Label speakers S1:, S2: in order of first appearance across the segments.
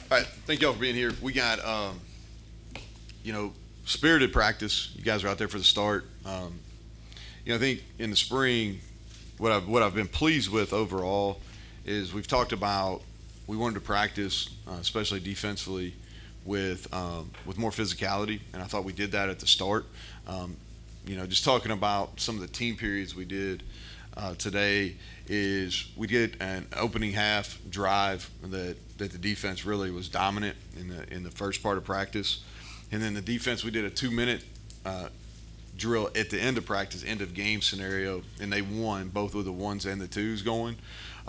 S1: All right, thank y'all for being here. We got, you know, spirited practice. You guys are out there for the start. I think in the spring, what I've been pleased with overall is we've talked about we wanted to practice, especially defensively, with more physicality, and I thought we did that at the start. Just talking about some of the team periods we did today is we did an opening half drive that the defense really was dominant in the first part of practice, and then the defense we did a 2 minute drill at the end of practice, end of game scenario, and they won both with the ones and the twos going.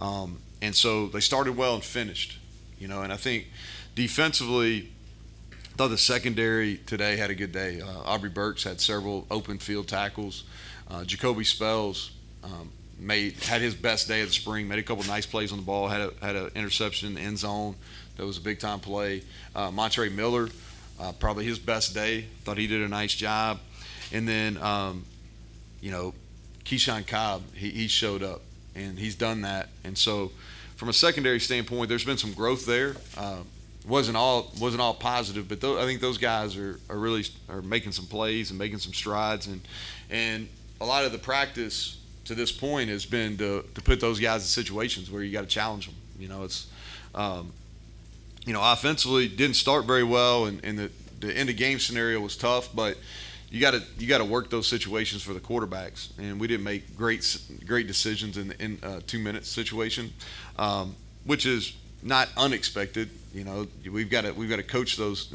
S1: And so they started well and finished, and I think defensively, I thought the secondary today had a good day. Aubrey Burks had several open field tackles. Jacoby Spells had his best day of the spring. Made a couple nice plays on the ball. Had an interception in the end zone. That was a big time play. Montre Miller, probably his best day. Thought he did a nice job. And then Keyshawn Cobb, he showed up and he's done that. And so from a secondary standpoint, there's been some growth there. Wasn't all positive, but I think those guys are really making some plays and making some strides, and a lot of the practice to this point has been to put those guys in situations where you got to challenge them. It's offensively didn't start very well, and the end of game scenario was tough, but you got to work those situations for the quarterbacks, and we didn't make great decisions in the 2 minute situation, which is not unexpected. We've got to coach those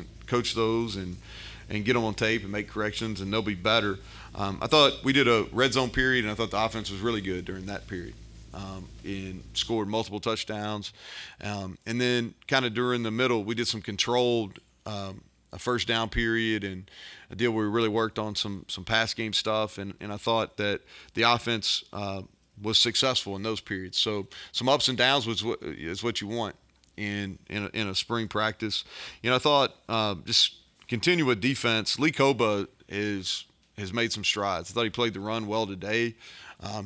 S1: and get them on tape and make corrections, and they'll be better. I thought we did a red zone period, and I thought the offense was really good during that period, and scored multiple touchdowns. And then kind of during the middle, we did some controlled a first down period and a deal where we really worked on some pass game stuff, and I thought that the offense was successful in those periods. So some ups and downs is what you want in a spring practice. I thought just continue with defense. Lee Koba has made some strides. I thought he played the run well today.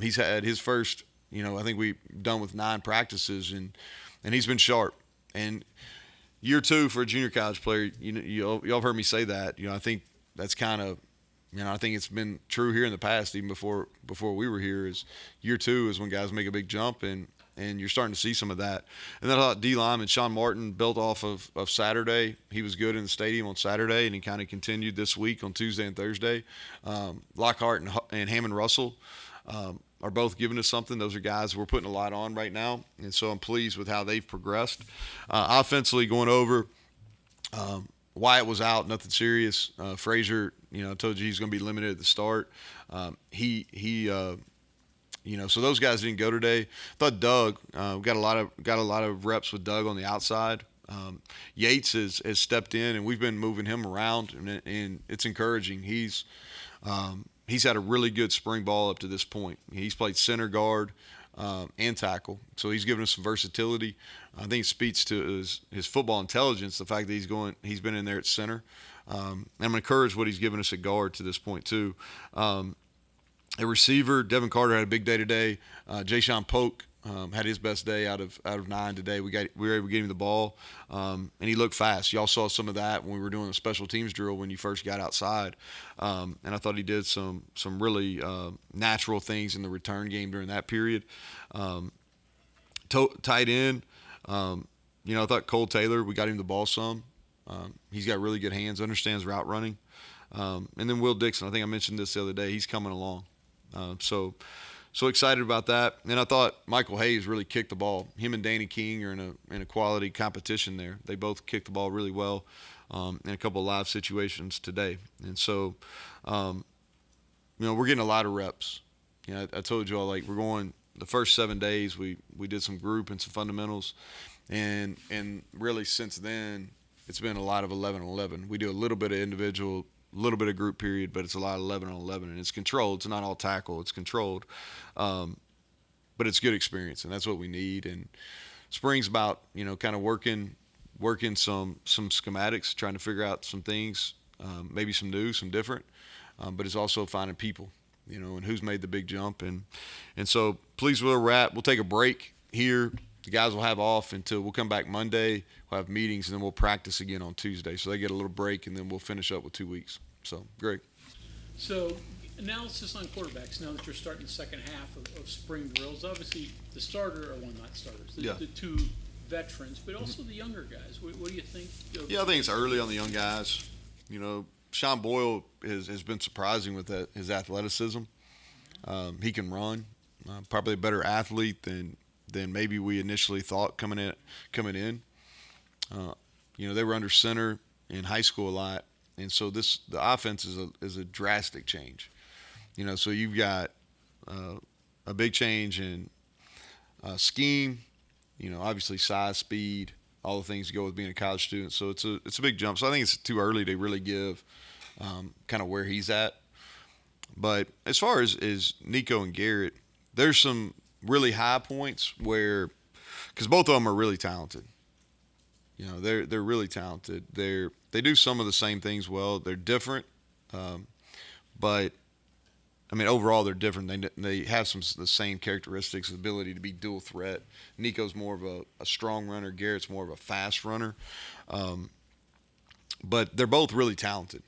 S1: He's had his first, I think we've done with 9 practices, and he's been sharp. And year 2 for a junior college player, y'all have heard me say that. I think that's kind of, I think it's been true here in the past, even before we were here. Is year 2 is when guys make a big jump, and you're starting to see some of that. And then I thought D. Lyme and Sean Martin built off of Saturday. He was good in the stadium on Saturday, and he kind of continued this week on Tuesday and Thursday. Lockhart and Hammond Russell are both giving us something. Those are guys we're putting a lot on right now, and so I'm pleased with how they've progressed. Offensively, going over, Wyatt was out, nothing serious. Frazier, I told you he's going to be limited at the start. So those guys didn't go today. I thought Doug got a lot of reps with Doug on the outside. Yates has stepped in, and we've been moving him around, and it's encouraging. He's had a really good spring ball up to this point. He's played center, guard, and tackle, so he's given us some versatility. I think it speaks to his football intelligence, the fact that he's been in there at center. And I'm encouraged what he's given us at guard to this point too. A receiver, Devin Carter had a big day today. Jay-Sean Polk had his best day out of 9 today. We were able to get him the ball, and he looked fast. Y'all saw some of that when we were doing the special teams drill when you first got outside, and I thought he did some really natural things in the return game during that period. Tight end, I thought Cole Taylor, we got him the ball some. He's got really good hands, understands route running. And then Will Dixon, I think I mentioned this the other day, he's coming along. So excited about that. And I thought Michael Hayes really kicked the ball. Him and Danny King are in a quality competition there. They both kicked the ball really well in a couple of live situations today. And so, we're getting a lot of reps. I told you all, we're going the first 7 days. We did some group and some fundamentals, and really since then it's been a lot of 11 on 11. We do a little bit of individual, a little bit of group period, but it's a lot of 11 on 11, and it's controlled. It's not all tackle. It's controlled, but it's good experience, and that's what we need. And spring's about kind of working some schematics, trying to figure out some things, maybe some new, some different, but it's also finding people, and who's made the big jump, and so pleased with where we're at. We'll take a break here The guys will have off until we'll come back Monday. We'll have meetings, and then we'll practice again on Tuesday. So they get a little break, and then we'll finish up with 2 weeks. So great.
S2: So analysis on quarterbacks now that you're starting the second half of spring drills. Obviously, the starter, or well, not starters, the two veterans, but also the younger guys. What do you think?
S1: Yeah, I think it's early on the young guys. Sean Boyle has been surprising with his athleticism. He can run. Probably a better athlete than maybe we initially thought coming in. They were under center in high school a lot, and so the offense is a drastic change. So you've got a big change in scheme. Obviously size, speed, all the things that go with being a college student. So it's a big jump. So I think it's too early to really give kind of where he's at. But as far as Nico and Garrett, there's some really high points where, because both of them are really talented. They're really talented. They do some of the same things well. They're different, but I mean overall they're different. They have some the same characteristics, ability to be dual threat. Nico's more of a strong runner. Garrett's more of a fast runner, but they're both really talented.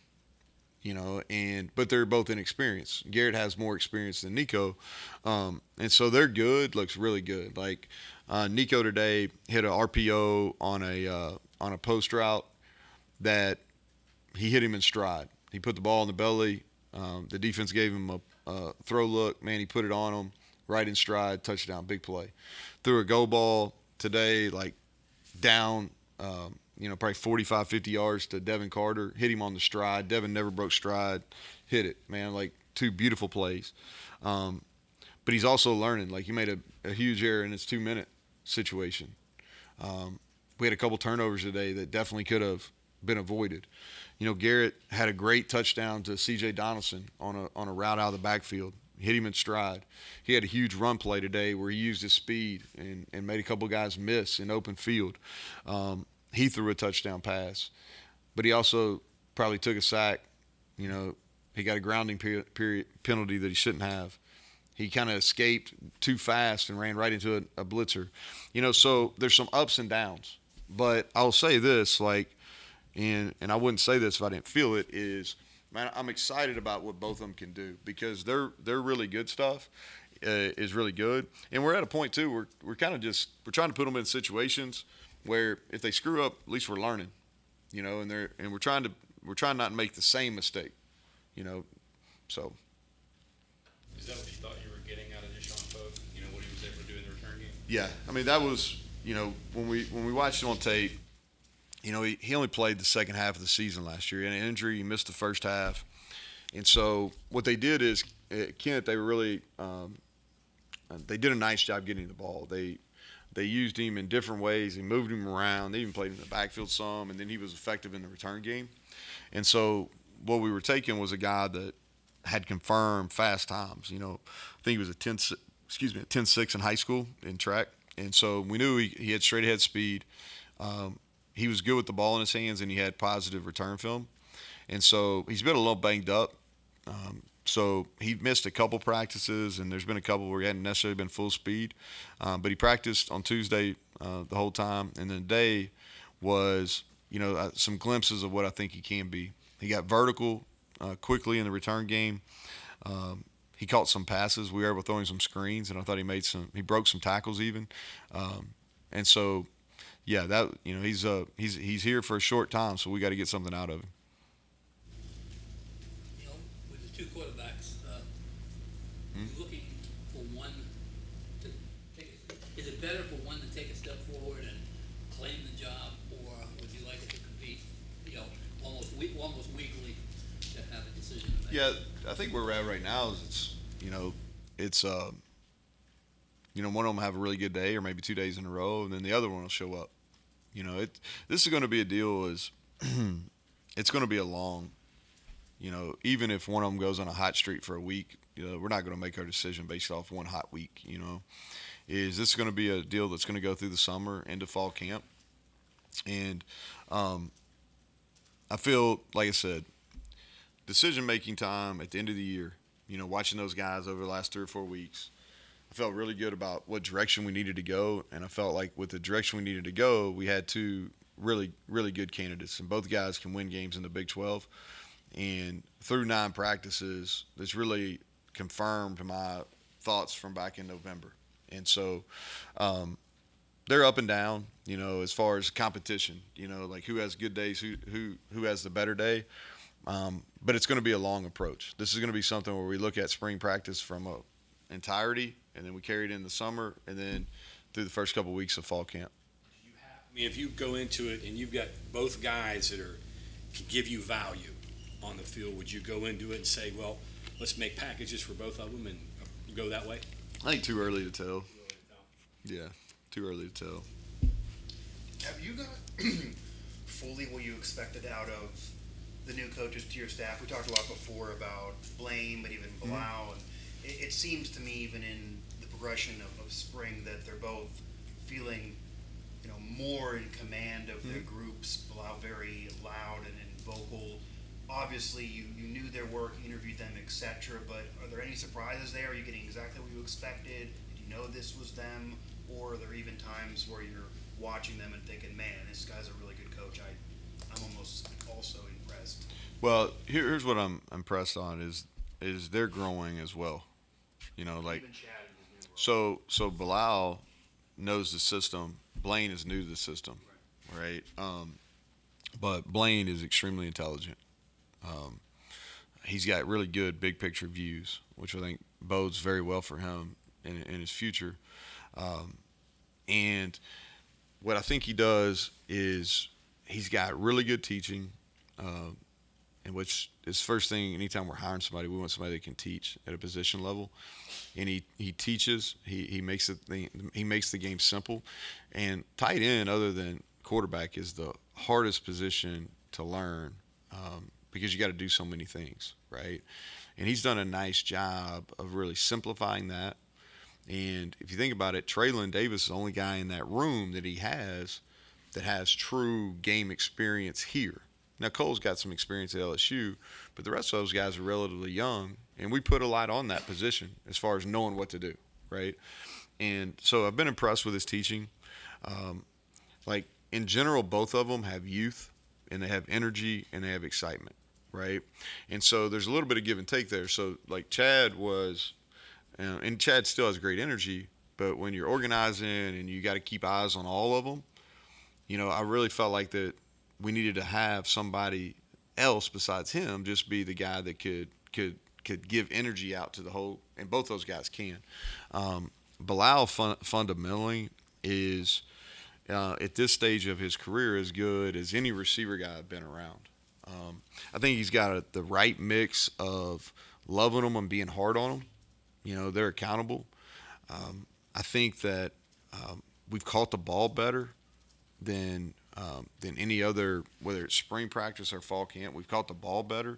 S1: But they're both inexperienced. Garrett has more experience than Nico, and so they're good. Looks really good. Like Nico today hit an RPO on a post route that he hit him in stride. He put the ball in the belly. The defense gave him a throw look. Man, he put it on him right in stride. Touchdown, big play. Threw a go ball today, like down. Probably 45, 50 yards to Devin Carter. Hit him on the stride. Devin never broke stride. Hit it, man. Like two beautiful plays. But he's also learning. Like he made a huge error in his 2-minute situation. We had a couple turnovers today that definitely could have been avoided. Garrett had a great touchdown to C.J. Donaldson on a route out of the backfield. Hit him in stride. He had a huge run play today where he used his speed and made a couple guys miss in open field. He threw a touchdown pass, but he also probably took a sack. He got a grounding period penalty that he shouldn't have. He kind of escaped too fast and ran right into a blitzer. So there's some ups and downs. But I'll say this, and I wouldn't say this if I didn't feel it, is, man, I'm excited about what both of them can do because they're really good stuff. Is really good, and we're at a point too. We're kind of we're trying to put them in situations where if they screw up, at least we're learning, and we're trying not to make the same mistake, So.
S3: Is that what you thought you were getting out of Deshaun Pope? What he was able to do in the return game?
S1: Yeah, I mean that was when we watched him on tape, he only played the second half of the season last year. He had an injury, he missed the first half, and so what they did is Kent, they were really they did a nice job getting the ball. They used him in different ways. They moved him around. They even played him in the backfield some, and then he was effective in the return game. And so what we were taking was a guy that had confirmed fast times. I think he was a 10.6 in high school in track. And so we knew he had straight ahead speed. He was good with the ball in his hands, and he had positive return film. And so he's been a little banged up. So he missed a couple practices, and there's been a couple where he hadn't necessarily been full speed. But he practiced on Tuesday the whole time. And then today was, some glimpses of what I think he can be. He got vertical quickly in the return game. He caught some passes. We were able to throw him some screens, and I thought he broke some tackles even. And so, yeah, that he's here for a short time, so we got to get something out of him.
S4: With the two quarterbacks, looking for one to take. Is it better for one to take a step forward and claim the job, or would you like it to compete? Almost weekly to have a decision to make.
S1: Yeah, I think where we're at right now is it's one of them have a really good day or maybe 2 days in a row, and then the other one will show up. This is going to be a deal. It's going to be a long. Even if one of them goes on a hot streak for a week, we're not going to make our decision based off one hot week. Is this going to be a deal that's going to go through the summer into fall camp? And I feel, like I said, decision-making time at the end of the year, watching those guys over the last 3 or 4 weeks, I felt really good about what direction we needed to go, and I felt like with the direction we needed to go, we had two really, really good candidates, and both guys can win games in the Big 12. And through 9 practices, this really confirmed my thoughts from back in November. And so they're up and down, as far as competition, like who has good days, who has the better day. But it's going to be a long approach. This is going to be something where we look at spring practice from a entirety, and then we carry it in the summer, and then through the first couple of weeks of fall camp.
S5: I mean, if you go into it and you've got both guys that can give you value on the field, would you go into it and say, well, let's make packages for both of them and go that way?
S1: I think too early to tell. Yeah, too early to tell.
S6: Have you got fully what you expected out of the new coaches to your staff? We talked a lot before about Blaine, but even Blau, and it seems to me, even in the progression of spring, that they're both feeling, more in command of their groups. Blau very loud and vocal. Obviously, you knew their work, interviewed them, etc. But are there any surprises there? Are you getting exactly what you expected? Did you know this was them? Or are there even times where you're watching them and thinking, man, this guy's a really good coach? I'm almost also impressed.
S1: Well, here's what I'm impressed on is they're growing as well. Like
S6: Even Chad in his new role.
S1: so Bilal knows the system. Blaine is new to the system, right? But Blaine is extremely intelligent. He's got really good big picture views, which I think bodes very well for him in his future. And what I think he does is he's got really good teaching, and which is first thing. Anytime we're hiring somebody, we want somebody that can teach at a position level. And he teaches. He makes the game simple. And tight end, other than quarterback, is the hardest position to learn because you got to do so many things, right? And he's done a nice job of really simplifying that. And if you think about it, Traylon Davis is the only guy in that room that has true game experience here. Now, Cole's got some experience at LSU, but the rest of those guys are relatively young, and we put a lot on that position as far as knowing what to do, right? And so I've been impressed with his teaching. Like, in general, both of them have youth, and they have energy, and they have excitement, right? And so there's a little bit of give and take there. So, like, Chad was and Chad still has great energy, but when you're organizing and you got to keep eyes on all of them, I really felt like that we needed to have somebody else besides him just be the guy that could give energy out to the whole, and both those guys can. Bilal fundamentally is at this stage of his career as good as any receiver guy I've been around. I think he's got the right mix of loving them and being hard on them. They're accountable. I think that we've caught the ball better than any other, whether it's spring practice or fall camp. We've caught the ball better.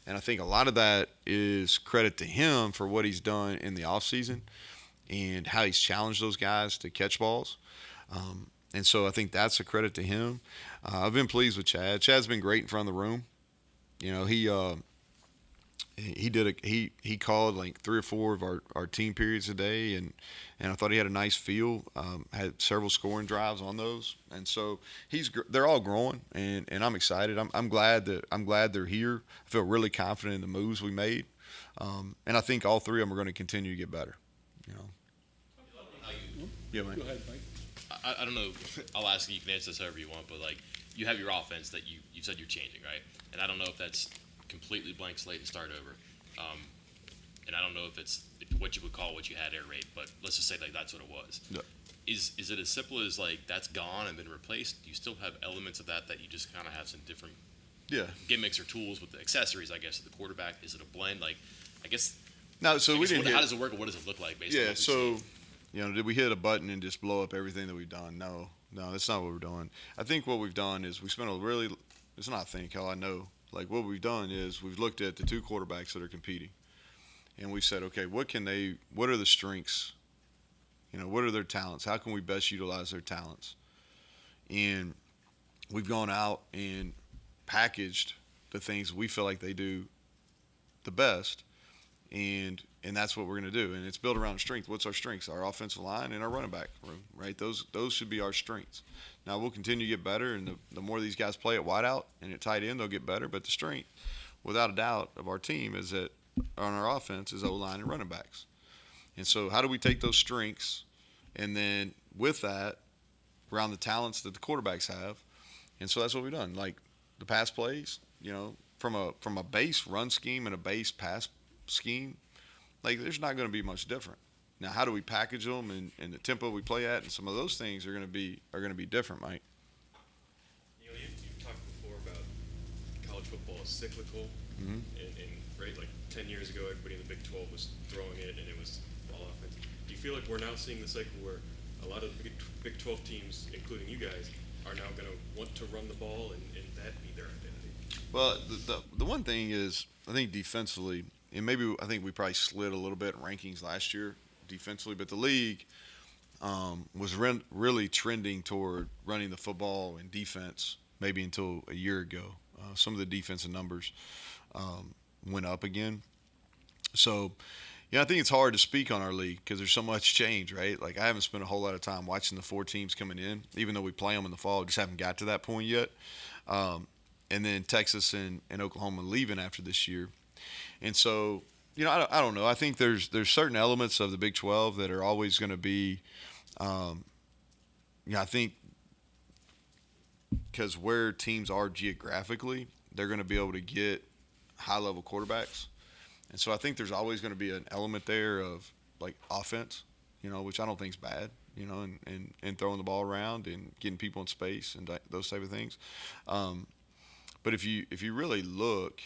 S1: And I think a lot of that is credit to him for what he's done in the offseason and how he's challenged those guys to catch balls. And so I think that's a credit to him. I've been pleased with Chad. Chad's been great in front of the room. He called like 3 or 4 of our team periods a day, and I thought he had a nice feel. Had several scoring drives on those, and so they're all growing, and I'm excited. I'm glad they're here. I feel really confident in the moves we made, and I think all 3 of them are going to continue to get better. Yeah, man.
S2: Go ahead, Mike.
S7: I don't know. I'll ask you. You can answer this however you want, but like you have your offense that you said you're changing, right? And I don't know if that's completely blank slate and start over. And I don't know if it's what you would call what you had air raid, but let's just say like that's what it was.
S1: Yeah.
S7: Is it as simple as like that's gone and been replaced? Do you still have elements of that you just kind of have some different gimmicks or tools with the accessories, I guess, of the quarterback? Is it a blend? Like, I guess.
S1: No, so we didn't.
S7: How does it work, or what does it look like? Basically,
S1: yeah. So, did we hit a button and just blow up everything that we've done? No, that's not what we're doing. I think what we've done is we spent it's not think, hell, I know. Like, what we've done is we've looked at the 2 quarterbacks that are competing, and we said, okay, what are the strengths? What are their talents? How can we best utilize their talents? And we've gone out and packaged the things we feel like they do the best and that's what we're going to do. And it's built around strength. What's our strengths? Our offensive line and our running back room, right? Those should be our strengths. Now we'll continue to get better, and the more these guys play at wideout and at tight end, they'll get better. But the strength, without a doubt, of our team is that on our offense is O-line and running backs. And so how do we take those strengths and then with that around the talents that the quarterbacks have? And so that's what we've done. Like the pass plays, from a base run scheme and a base pass scheme, like there's not going to be much different. Now, how do we package them and the tempo we play at, and some of those things are going to be different, Mike.
S8: You've talked before about college football is cyclical,
S1: Mm-hmm.
S8: and right, like 10 years ago, everybody in the Big 12 was throwing it, and it was all offense. Do you feel like we're now seeing the cycle where a lot of the Big 12 teams, including you guys, are now going to want to run the ball, and that be their identity?
S1: Well, the one thing is, I think defensively, and maybe I think we probably slid a little bit in rankings last year defensively, but the league was really trending toward running the football and defense maybe until a year ago. Some of the defensive numbers went up again. So, I think it's hard to speak on our league because there's so much change, right? Like I haven't spent a whole lot of time watching the 4 teams coming in, even though we play them in the fall. Just haven't got to that point yet. And then Texas and Oklahoma leaving after this year. And so, I don't know. I think there's certain elements of the Big 12 that are always going to be, I think because where teams are geographically, they're going to be able to get high-level quarterbacks. And so I think there's always going to be an element there of, like, offense, which I don't think is bad, and throwing the ball around and getting people in space and those type of things. But if you really look,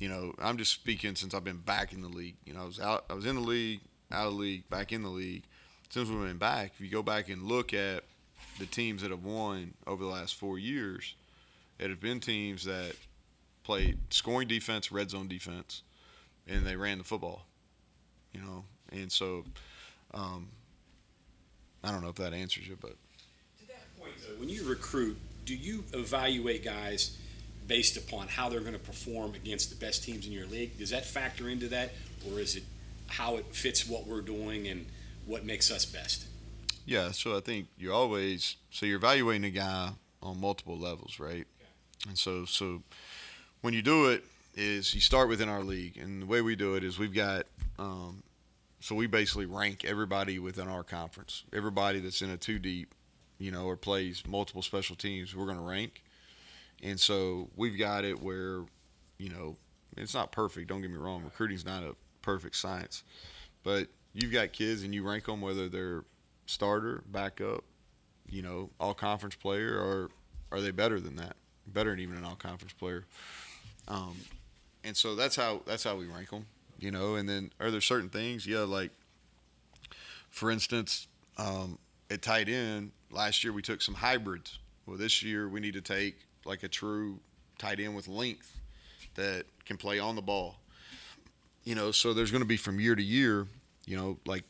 S1: I'm just speaking since I've been back in the league. I was in the league, out of the league, back in the league. Since we've been back, if you go back and look at the teams that have won over the last 4 years, it have been teams that played scoring defense, red zone defense, and they ran the football. And so I don't know if that answers you, but
S5: to that point, though, when you recruit, do you evaluate guys based upon how they're going to perform against the best teams in your league? Does that factor into that, or is it how it fits what we're doing and what makes us best?
S1: Yeah, so I think you're evaluating a guy on multiple levels, right? Okay. And so when you do it is you start within our league, and the way we do it is we've got so we basically rank everybody within our conference. Everybody that's in a 2 deep, or plays multiple special teams, we're going to rank. And so we've got it where, it's not perfect. Don't get me wrong. Recruiting's not a perfect science. But you've got kids and you rank them whether they're starter, backup, all conference player, or are they better than that? Better than even an all conference player. And so that's how we rank them, And then are there certain things? Yeah, like for instance, at tight end last year we took some hybrids. Well, this year we need to take like a true tight end with length that can play on the ball. So there's going to be from year to year, like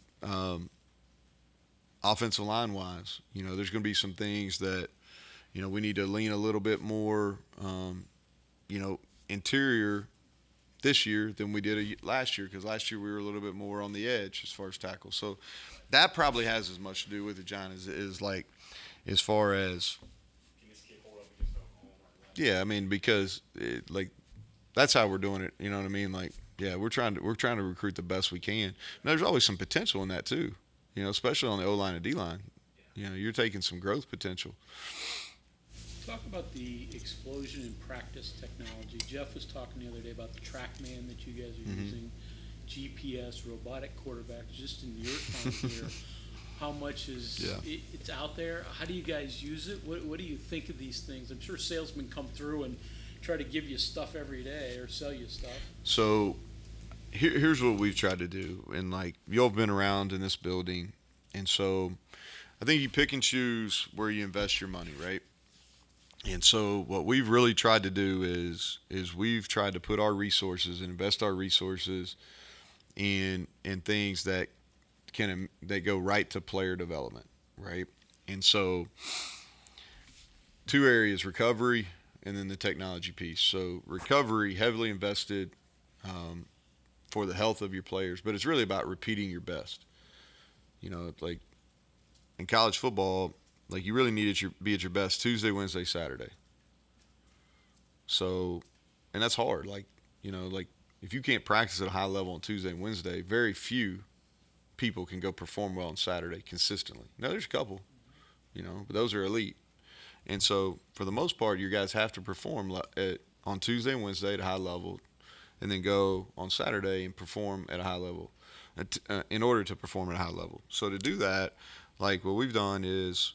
S1: offensive line wise, there's going to be some things that, we need to lean a little bit more, interior this year than we did last year, because last year we were a little bit more on the edge as far as tackles. So that probably has as much to do with it, John, is like as far as yeah, I mean, because that's how we're doing it. You know what I mean? Like, yeah, we're trying to recruit the best we can. Now, there's always some potential in that too. Especially on the O line and D line. You're taking some growth potential.
S2: Talk about the explosion in practice technology. Jeff was talking the other day about the TrackMan that you guys are using, GPS, robotic quarterbacks. Just in your time here, how much is it's out there? How do you guys use it? What do you think of these things? I'm sure salesmen come through and try to give you stuff every day or sell you stuff.
S1: So here's what we've tried to do. And like, y'all have been around in this building. And so I think you pick and choose where you invest your money, right? And so what we've really tried to do is we've tried to put our resources and invest our resources in things that go right to player development, right? And so 2 areas, recovery and then the technology piece. So recovery, heavily invested for the health of your players, but it's really about repeating your best. Like in college football, like you really need to be at your best Tuesday, Wednesday, Saturday. So, and that's hard. Like if you can't practice at a high level on Tuesday and Wednesday, very few people can go perform well on Saturday consistently. Now there's a couple, but those are elite. And so for the most part, your guys have to perform on Tuesday and Wednesday at a high level, and then go on Saturday and perform at a high level in order to perform at a high level. So to do that, like what we've done is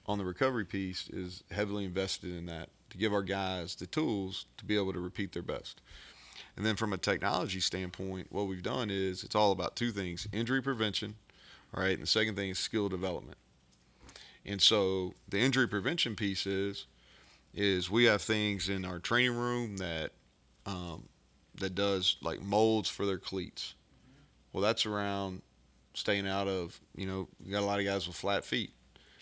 S1: on the recovery piece is heavily invested in that to give our guys the tools to be able to repeat their best. And then from a technology standpoint, what we've done is it's all about two things: injury prevention, all right, and the second thing is skill development. And so the injury prevention piece is we have things in our training room that does like molds for their cleats. Well, that's around staying out of, you got a lot of guys with flat feet,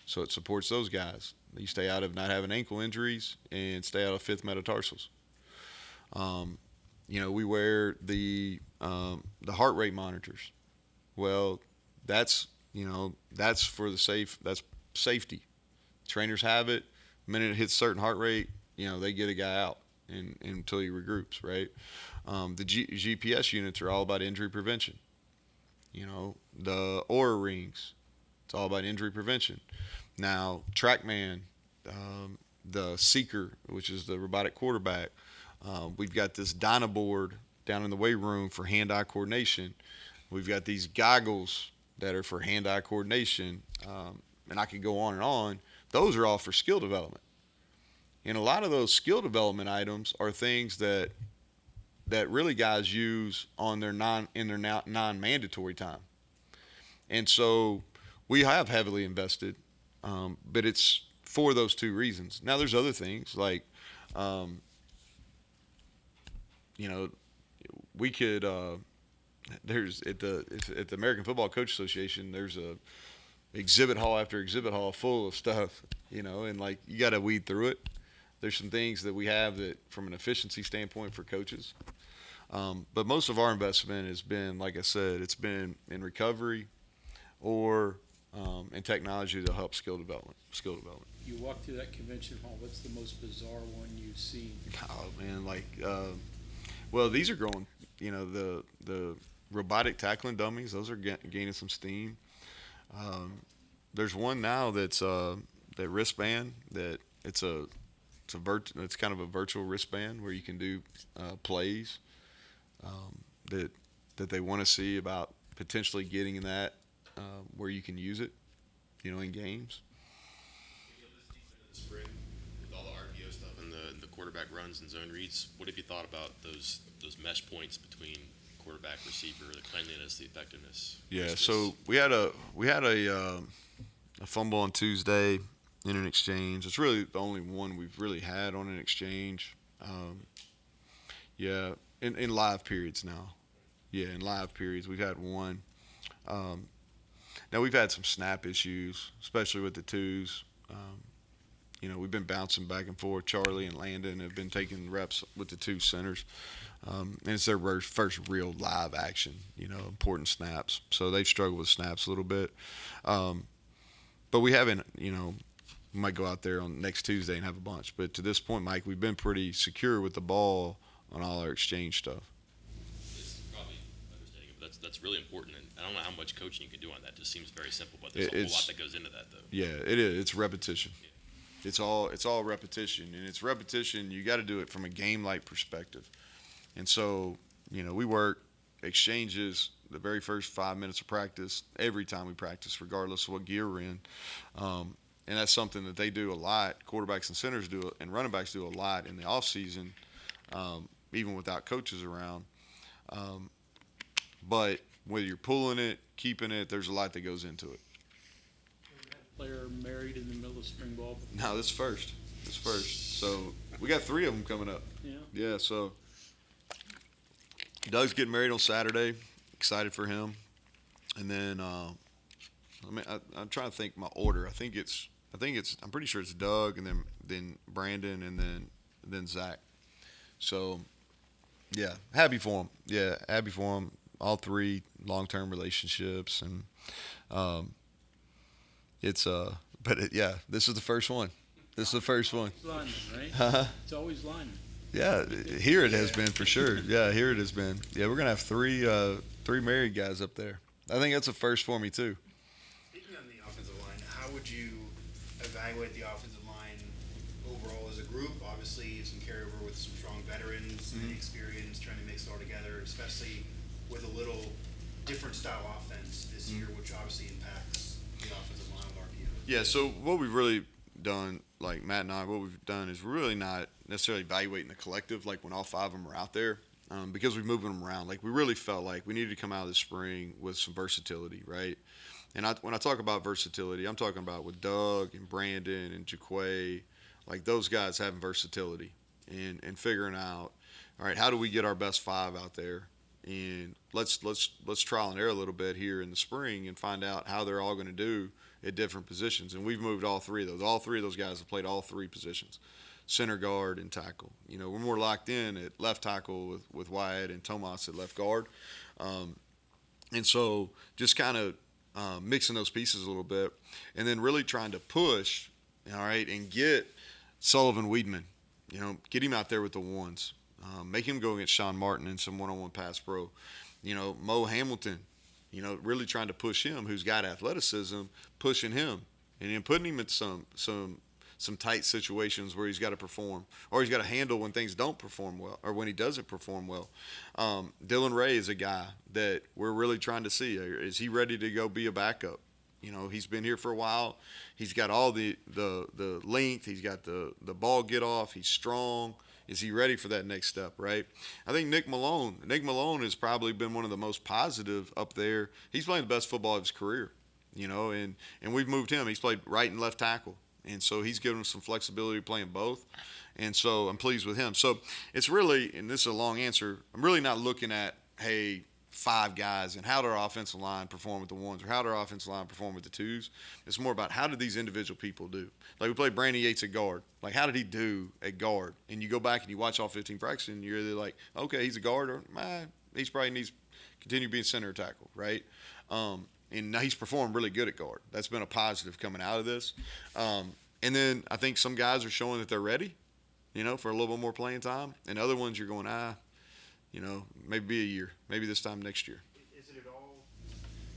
S1: so it supports those guys. You stay out of not having ankle injuries and stay out of fifth metatarsals. We wear the heart rate monitors. Well, that's for that's safety. Trainers have it. The minute it hits certain heart rate, they get a guy out until he regroups, right? The GPS units are all about injury prevention. The Aura rings, it's all about injury prevention. Now, TrackMan, the Seeker, which is the robotic quarterback, we've got this Dynaboard down in the weight room for hand-eye coordination. We've got these goggles that are for hand-eye coordination, and I could go on and on. Those are all for skill development. And a lot of those skill development items are things that really guys use in their non-mandatory time. And so we have heavily invested, but it's for those two reasons. Now there's other things like, we could, there's at the American Football Coach Association, there's a exhibit hall after exhibit hall full of stuff, and like you got to weed through it. There's some things that we have that from an efficiency standpoint for coaches. But most of our investment has been, like I said, it's been in recovery or in technology to help skill development.
S2: You walk through that convention hall, what's the most bizarre one you've seen?
S1: Oh man, well, these are growing. The robotic tackling dummies; those are gaining some steam. There's one now that's that wristband that it's kind of a virtual wristband where you can do plays that they want to see about potentially getting that where you can use it, in games.
S7: The spring with all the RPO stuff and the quarterback runs and zone reads, what have you thought about those mesh points between quarterback, receiver, the cleanliness, the effectiveness?
S1: Yeah, so we had a fumble on Tuesday in an exchange. It's really the only one we've really had on an exchange. In live periods now. Yeah, in live periods we've had one. Now we've had some snap issues, especially with the twos. We've been bouncing back and forth. Charlie and Landon have been taking reps with the two centers. And it's their first real live action, important snaps. So they've struggled with snaps a little bit. But we haven't, we might go out there on next Tuesday and have a bunch. But to this point, Mike, we've been pretty secure with the ball on all our exchange stuff.
S7: It's probably understanding it, but that's really important. And I don't know how much coaching you can do on that. It just seems very simple, but there's a whole lot that goes into that, though.
S1: Yeah, it is. It's repetition. Yeah. It's all repetition, and it's repetition. You got to do it from a game-like perspective. And so, we work exchanges the very first 5 minutes of practice every time we practice, regardless of what gear we're in. And that's something that they do a lot. Quarterbacks and centers do it, and running backs do a lot in the off season, even without coaches around. But whether you're pulling it, keeping it, there's a lot that goes into it.
S2: Player married in the middle of spring ball before?
S1: No, this first. So we got 3 of them coming up.
S2: Yeah.
S1: Yeah, so Doug's getting married on Saturday. Excited for him. And then I'm trying to think my order. I'm pretty sure it's Doug and then Brandon and then Zach. So Yeah, happy for them. Yeah, happy for them. All three long-term relationships, and it's but yeah, this is the first one. This is the first one.
S2: Lineman, right?
S1: Uh-huh.
S2: It's always lineman.
S1: Yeah, here it has been for sure. Yeah, here it has been. Yeah, we're gonna have three married guys up there. I think that's a first for me too.
S6: Speaking on the offensive line, how would you evaluate the offensive line overall as a group? Obviously, some carryover with some strong veterans and experience trying to mix it all together, especially with a little different style offense this year, which obviously impacts the offensive line with RPO.
S1: Yeah, so what we've really done, like Matt and I, what we've done is really not necessarily evaluating the collective, like when all five of them are out there, because we're moving them around. Like we really felt like we needed to come out of the spring with some versatility, right? And when I talk about versatility, I'm talking about with Doug and Brandon and Jaquay, like those guys having versatility and figuring out, all right, how do we get our best five out there? And let's trial and error a little bit here in the spring and find out how they're all going to do at different positions. And we've moved all three of those. All three of those guys have played all three positions, center, guard, and tackle. You know, we're more locked in at left tackle with Wyatt and Tomas at left guard. And so just kind of mixing those pieces a little bit and then really trying to push, all right, and get Sullivan Weedman, you know, get him out there with the ones. Make him go against Sean Martin in some one-on-one pass pro. You know, Mo Hamilton, you know, really trying to push him, who's got athleticism, pushing him, and then putting him in some tight situations where he's got to perform, or he's got to handle when things don't perform well, or when he doesn't perform well. Dylan Ray is a guy that we're really trying to see. Is he ready to go be a backup? You know, he's been here for a while. He's got all the length. He's got the ball get off. He's strong. Is he ready for that next step, right? I think Nick Malone has probably been one of the most positive up there. He's playing the best football of his career, you know, and we've moved him. He's played right and left tackle, and so he's given us some flexibility playing both, and so I'm pleased with him. So it's really, and this is a long answer, I'm really not looking at, hey, five guys and how did our offensive line perform with the ones or how did our offensive line perform with the twos. It's more about how did these individual people do. Like we played Brandon Yates at guard. Like how did he do at guard? And you go back and you watch all 15 practices and you're either like, okay, he's a guard or he's probably needs to continue being center or tackle, right? And now he's performed really good at guard. That's been a positive coming out of this. And then I think some guys are showing that they're ready, you know, for a little bit more playing time. And other ones you're going, you know, maybe a year, maybe this time next year.
S6: Is it at all?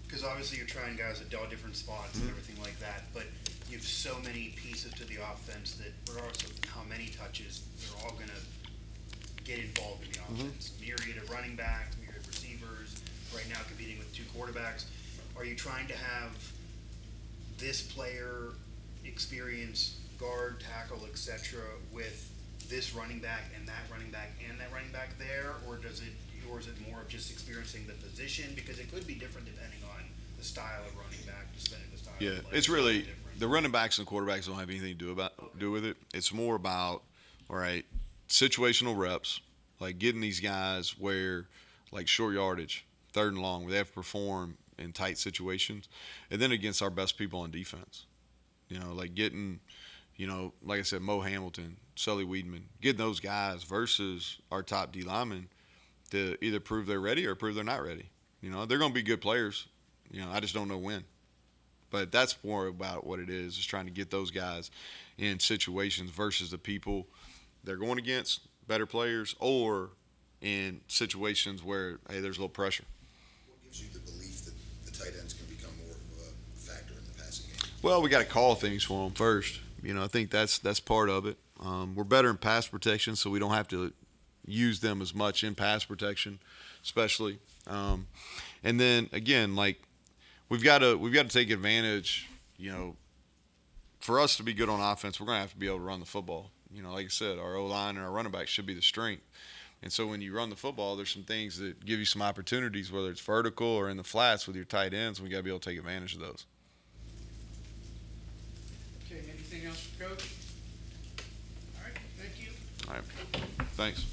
S6: Because obviously you're trying guys at all different spots and everything like that, but you have so many pieces to the offense that regardless of how many touches, they're all going to get involved in the offense. Myriad of running backs, myriad of receivers, right now competing with two quarterbacks. Are you trying to have this player experience guard, tackle, etc. with this running back and that running back and that running back there, or is it more of just experiencing the position? Because it could be different depending on the style of running back, just depending on the style of player.
S1: It's really the running backs and quarterbacks don't have anything to do with it. It's more about, all right, situational reps, like getting these guys where, like short yardage, third and long, where they have to perform in tight situations, and then against our best people on defense. You know, like getting, you know, like I said, Mo Hamilton, Sully Weedman, getting those guys versus our top D linemen to either prove they're ready or prove they're not ready. You know, they're going to be good players. You know, I just don't know when. But that's more about what it is trying to get those guys in situations versus the people they're going against, better players, or in situations where, hey, there's a little pressure.
S9: What gives you the belief that the tight end's going to become more of a factor in the passing game?
S1: Well, we got to call things for them first. You know, I think that's part of it. We're better in pass protection, so we don't have to use them as much in pass protection, especially. And then again, like we've got to take advantage. You know, for us to be good on offense, we're going to have to be able to run the football. You know, like I said, our O-line and our running back should be the strength. And so when you run the football, there's some things that give you some opportunities, whether it's vertical or in the flats with your tight ends. We got to be able to take advantage of those.
S2: Okay, anything else, Coach? All right, thank you.
S1: All right. Thanks.